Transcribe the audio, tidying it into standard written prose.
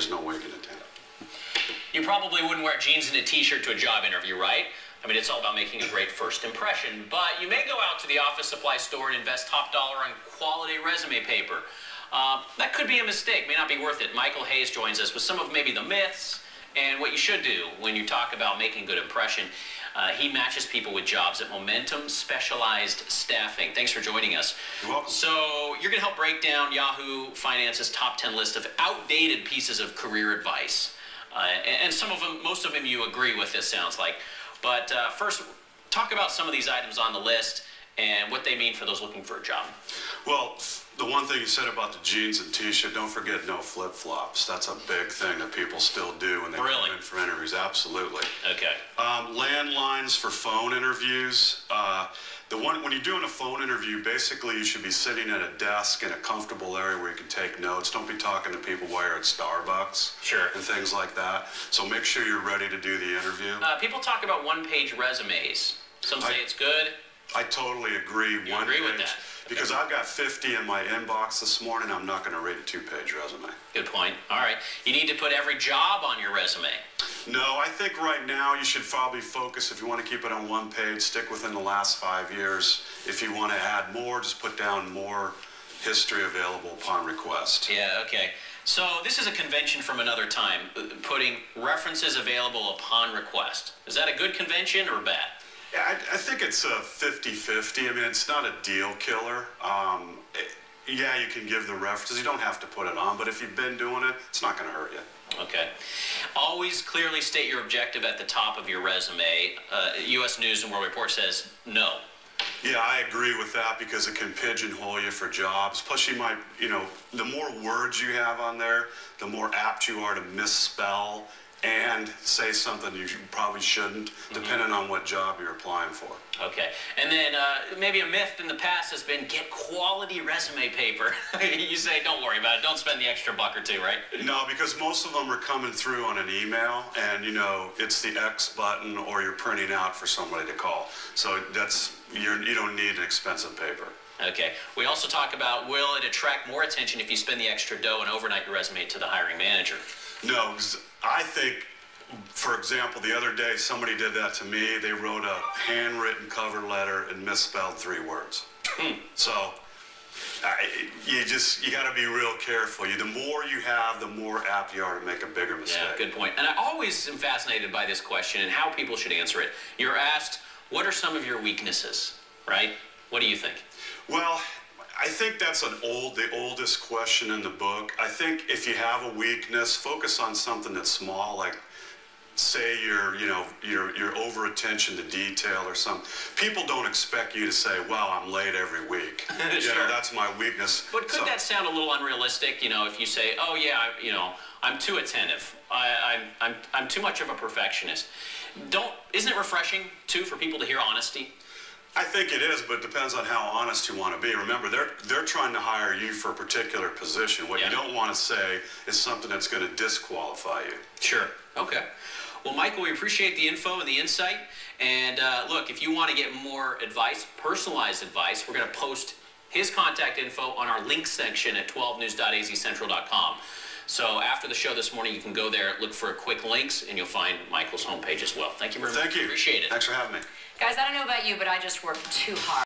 there's no way you can attain it. You probably wouldn't wear jeans and a t-shirt to a job interview, right? I mean, it's all about making a great first impression, but you may go out to the office supply store and invest top dollar on quality resume paper. That could be a mistake, may not be worth it. Michael Hayes joins us with some of maybe the myths and what you should do when you talk about making a good impression. He matches people with jobs at Momentum Specialized Staffing. Thanks for joining us. You're welcome. So you're going to help break down Yahoo Finance's top 10 list of outdated pieces of career advice. And some of them, most of them you agree with, this sounds like. But first, talk about some of these items on the list and what they mean for those looking for a job. Well, the one thing you said about the jeans and t-shirt, don't forget no flip-flops. That's a big thing that people still do when they come in for interviews. Absolutely. Okay. Landlines for phone interviews. When you're doing a phone interview, basically you should be sitting at a desk in a comfortable area where you can take notes. Don't be talking to people while you're at Starbucks. Sure. And things like that. So make sure you're ready to do the interview. People talk about one-page resumes. Some say it's good. I totally agree. You agree with that? Because I've got 50 in my inbox this morning, I'm not going to read a two-page resume. Good point. All right. You need to put every job on your resume. No, I think right now you should probably focus, if you want to keep it on one page, stick within the last 5 years. If you want to add more, just put down more history available upon request. Yeah, okay. So this is a convention from another time, putting references available upon request. Is that a good convention or bad? Yeah, I think it's a 50-50. I mean, it's not a deal killer. Yeah, you can give the references. You don't have to put it on, but if you've been doing it, it's not going to hurt you. Okay. Always clearly state your objective at the top of your resume. U.S. News and World Report says no. Yeah, I agree with that because it can pigeonhole you for jobs. Plus, you might, the more words you have on there, the more apt you are to misspell and say something you probably shouldn't, depending on what job you're applying for. Okay. And then maybe a myth in the past has been get quality resume paper. You say, don't worry about it. Don't spend the extra $1 or $2, right? No, because most of them are coming through on an email, and, it's the X button or you're printing out for somebody to call. So you don't need an expensive paper. Okay. We also talk about, will it attract more attention if you spend the extra dough and overnight your resume to the hiring manager? No, I think, for example, the other day somebody did that to me. They wrote a handwritten cover letter and misspelled 3 words. So you got to be real careful. The more you have, the more apt you are to make a bigger mistake. Yeah, good point. And I always am fascinated by this question and how people should answer it. You're asked, what are some of your weaknesses, right? What do you think? Well, I think that's the oldest question in the book. I think if you have a weakness, focus on something that's small, like say your over attention to detail or something. People don't expect you to say, "Well, I'm late every week." Sure. That's my weakness. But could that sound a little unrealistic? If you say, "Oh yeah, I'm too attentive. I'm too much of a perfectionist." Isn't it refreshing too for people to hear honesty? I think it is, but it depends on how honest you want to be. Remember, they're trying to hire you for a particular position. What you don't want to say is something that's going to disqualify you. Sure. Okay. Well, Michael, we appreciate the info and the insight. And look, if you want to get more advice, personalized advice, we're going to post his contact info on our links section at 12news.azcentral.com. So after the show this morning, you can go there, look for quick links, and you'll find Michael's homepage as well. Thank you very much. Thank you. Appreciate it. Thanks for having me. Guys, I don't know about you, but I just worked too hard.